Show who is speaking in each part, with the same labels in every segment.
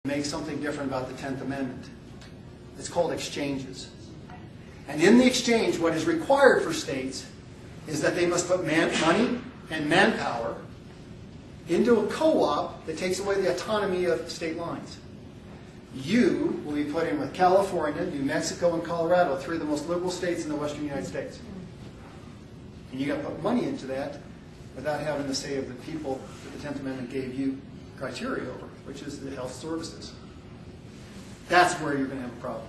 Speaker 1: Make something different about the 10th Amendment. It's called exchanges. And in the exchange, what is required for states is that they must put money and manpower into a co-op that takes away the autonomy of state lines. You will be put in with California, New Mexico, and Colorado, three of the most liberal states in the western United States. And you got to put money into that without having the say of the people that the 10th Amendment gave you criteria over, which is the health services. That's where you're going to have a problem.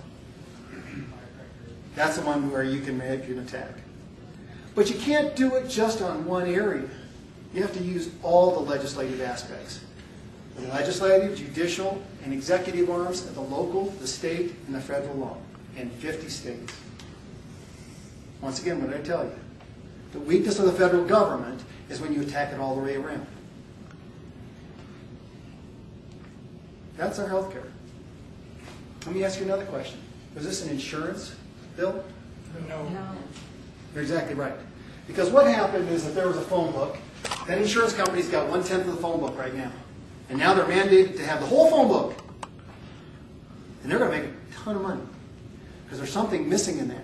Speaker 1: That's the one where you can make an attack. But you can't do it just on one area. You have to use all the legislative aspects. The legislative, judicial, and executive arms at the local, the state, and the federal law in 50 states. Once again, what did I tell you? The weakness of the federal government is when you attack it all the way around. That's our health care. Let me ask you another question. Was this an insurance bill?
Speaker 2: No.
Speaker 1: You're exactly right. Because what happened is that there was a phone book. That insurance company's got 1/10 of the phone book right now. And now they're mandated to have the whole phone book. And they're going to make a ton of money. Because there's something missing in that.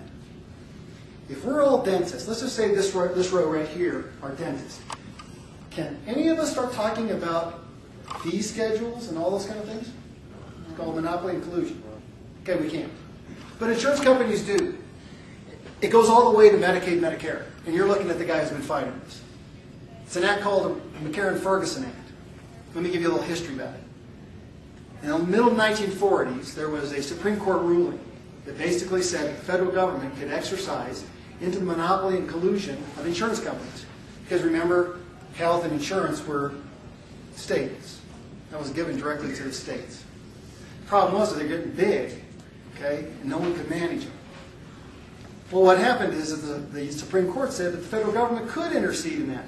Speaker 1: If we're all dentists, let's just say this row right here are dentists. Can any of us start talking about fee schedules and all those kind of things? It's called monopoly and collusion. Okay, we can't. But insurance companies do. It goes all the way to Medicaid, Medicare. And you're looking at the guy who's been fighting this. It's an act called the McCarran-Ferguson Act. Let me give you a little history about it. In the middle 1940s, there was a Supreme Court ruling that basically said that the federal government could exercise into the monopoly and collusion of insurance companies. Because remember, health and insurance were states. That was given directly to the states. The problem was that they're getting big, okay, and no one could manage them. Well, what happened is that the Supreme Court said that the federal government could intercede in that.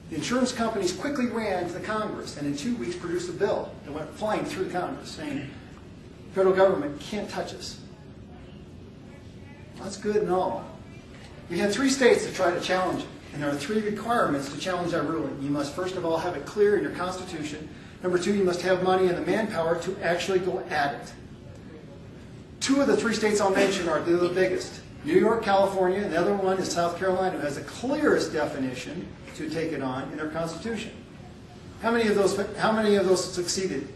Speaker 1: The insurance companies quickly ran to the Congress and in 2 weeks produced a bill that went flying through Congress saying, the federal government can't touch us. That's good and all. We had 3 states that tried to challenge it, and there are 3 requirements to challenge that ruling. You must first of all have it clear in your Constitution. Number 2, you must have money and the manpower to actually go at it. 2 of the 3 states I'll mention are the biggest. New York, California, and the other one is South Carolina, who has the clearest definition to take it on in their Constitution. How many of those succeeded?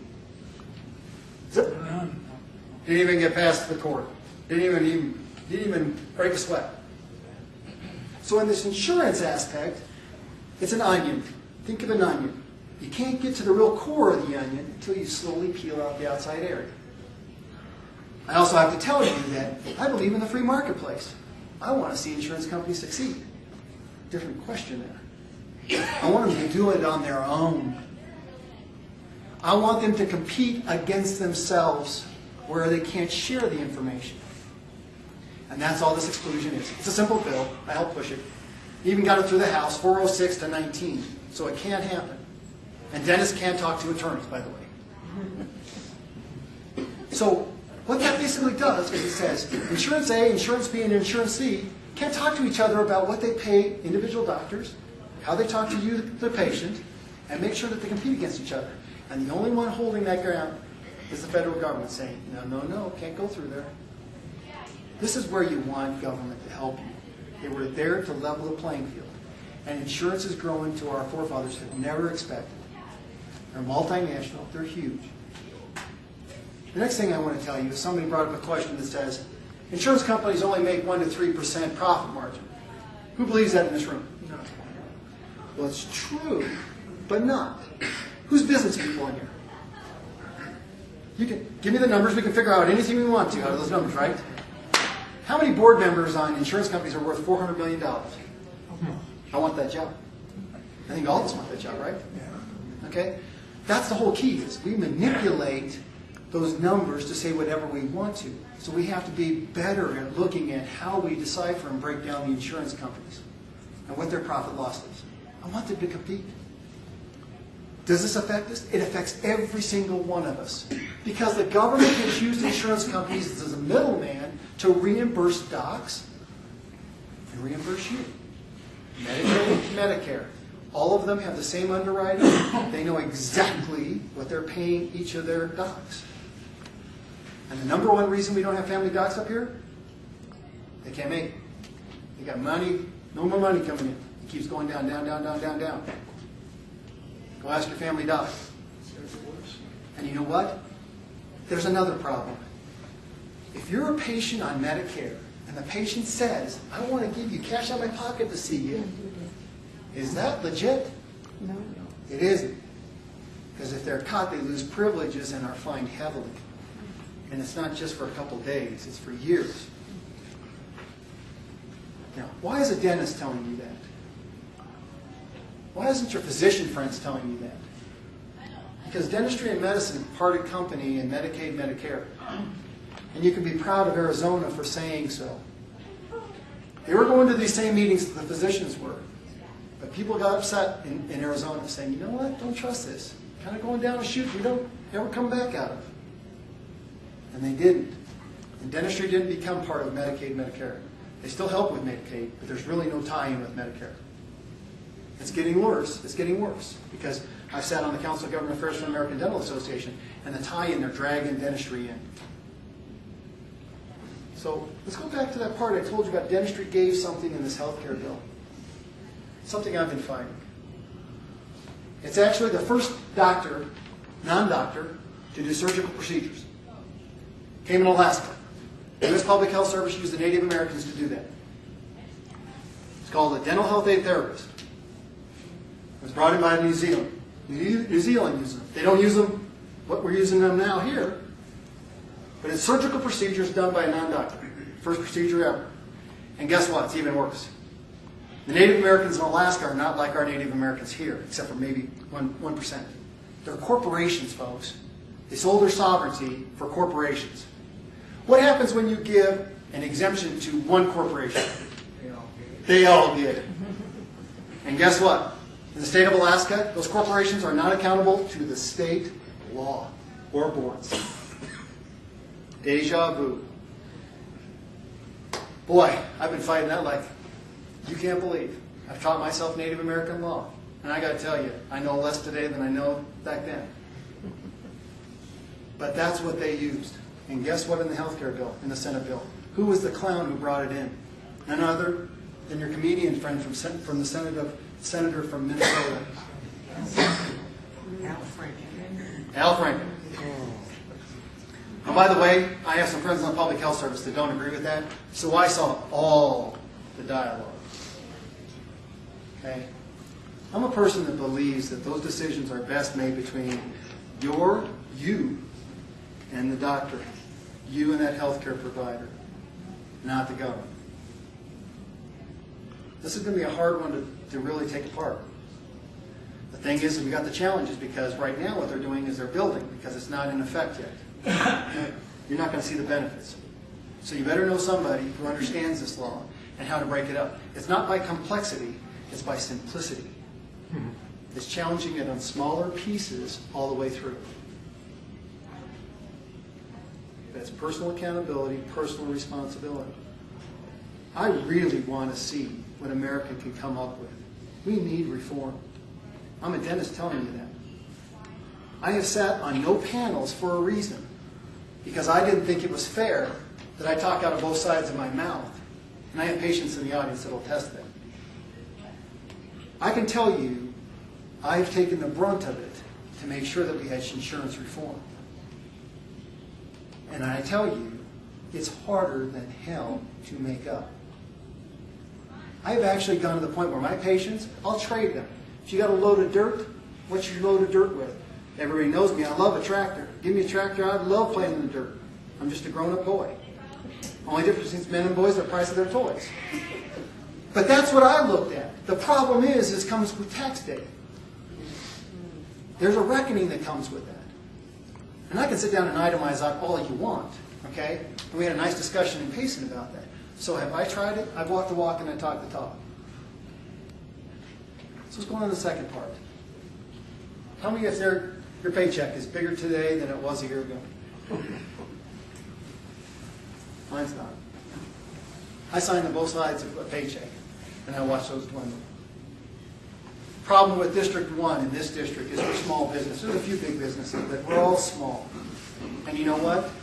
Speaker 1: Zip. Didn't even get past the court. Didn't even break a sweat. So in this insurance aspect, it's an onion. Think of an onion. You can't get to the real core of the onion until you slowly peel out the outside area. I also have to tell you that I believe in the free marketplace. I want to see insurance companies succeed. Different question there. I want them to do it on their own. I want them to compete against themselves where they can't share the information. And that's all this exclusion is. It's a simple bill. I helped push it. Even got it through the House, 406 to 19. So it can't happen. And dentists can't talk to attorneys, by the way. So what that basically does is it says Insurance A, Insurance B, and Insurance C can't talk to each other about what they pay individual doctors, how they talk to you, the patient, and make sure that they compete against each other. And the only one holding that ground is the federal government saying, no, can't go through there. This is where you want government to help you. They were there to level the playing field. And insurance is growing to our forefathers have never expected. They're multinational. They're huge. The next thing I want to tell you is somebody brought up a question that says, insurance companies only make 1% to 3% profit margin. Who believes that in this room? No. Well, it's true, but not. Who's business people in here? You can give me the numbers. We can figure out anything we want to out of those numbers, right? How many board members on insurance companies are worth $400 million? I want that job. I think all of us want that job, right? Okay? That's the whole key, is we manipulate those numbers to say whatever we want to. So we have to be better at looking at how we decipher and break down the insurance companies and what their profit loss is. I want them to compete. Does this affect us? It affects every single one of us. Because the government has used insurance companies as a middleman to reimburse docs and reimburse you. Medicaid, Medicare. All of them have the same underwriting. They know exactly what they're paying each of their docs. And the number one reason we don't have family docs up here, they can't make it. They got money, no more money coming in. It keeps going down, down, down, down, down, down. Go ask your family doc. And you know what? There's another problem. If you're a patient on Medicare and the patient says, I want to give you cash out of my pocket to see you, is that legit?
Speaker 2: No.
Speaker 1: It isn't. Because if they're caught, they lose privileges and are fined heavily. And it's not just for a couple days, it's for years. Now, why is a dentist telling you that? Why isn't your physician friends telling you that? Because dentistry and medicine parted company in Medicaid, Medicare. And you can be proud of Arizona for saying so. They were going to these same meetings that the physicians were. But people got upset in Arizona saying, you know what, don't trust this. Kind of going down a chute we don't ever come back out of. And they didn't. And dentistry didn't become part of Medicaid, Medicare. They still help with Medicaid, but there's really no tie-in with Medicare. It's getting worse. It's getting worse. Because I sat on the Council of Government Affairs for the American Dental Association, and the tie-in, they're dragging dentistry in. So let's go back to that part I told you about. Dentistry gave something in this health care bill. Something I've been fighting. It's actually the first doctor, non-doctor, to do surgical procedures. Came in Alaska. The U.S. Public Health Service used the Native Americans to do that. It's called a dental health aid therapist. It was brought in by New Zealand. New Zealand uses them. They don't use them what we're using them now here. But it's surgical procedures done by a non-doctor. First procedure ever. And guess what? It's even worse. The Native Americans in Alaska are not like our Native Americans here, except for maybe 1%. They're corporations, folks. They sold their sovereignty for corporations. What happens when you give an exemption to one corporation? They all get it. And guess what? In the state of Alaska, those corporations are not accountable to the state law or boards. Deja vu. Boy, I've been fighting that like you can't believe. I've taught myself Native American law. And I got to tell you, I know less today than I know back then. But that's what they used. And guess what in the health care bill, in the Senate bill? Who was the clown who brought it in? None other than your comedian friend from the senator from Minnesota. Al Franken. And by the way, I have some friends on the Public Health Service that don't agree with that, so I saw all the dialogue. Okay? I'm a person that believes that those decisions are best made between you and the doctor, you and that healthcare provider, not the government. This is going to be a hard one to really take apart. The thing is, we got the challenges because right now what they're doing is they're building because it's not in effect yet. You're not going to see the benefits. So you better know somebody who understands this law and how to break it up. It's not by complexity, it's by simplicity. It's challenging it on smaller pieces all the way through. That's personal accountability, personal responsibility. I really want to see what America can come up with. We need reform. I'm a dentist telling you that. I have sat on no panels for a reason, because I didn't think it was fair that I talk out of both sides of my mouth. And I have patients in the audience that will test that. I can tell you, I've taken the brunt of it to make sure that we had insurance reform. And I tell you, it's harder than hell to make up. I've actually gone to the point where my patients, I'll trade them. If you got a load of dirt, what's your load of dirt with? Everybody knows me, I love a tractor. Give me a tractor, I love playing in the dirt. I'm just a grown-up boy. Only difference between men and boys is the price of their toys. But that's what I looked at. The problem is, it comes with tax day. There's a reckoning that comes with that. And I can sit down and itemize out all you want, okay? And we had a nice discussion in Payson about that. So have I tried it? I've walked the walk and I talked the talk. So let's go on to the second part. Tell me if your paycheck is bigger today than it was a year ago. Mine's not. I signed on both sides of a paycheck, and I watch those dwindle. Problem with District 1 in this district is we're small business. There's a few big businesses, but we're all small. And you know what?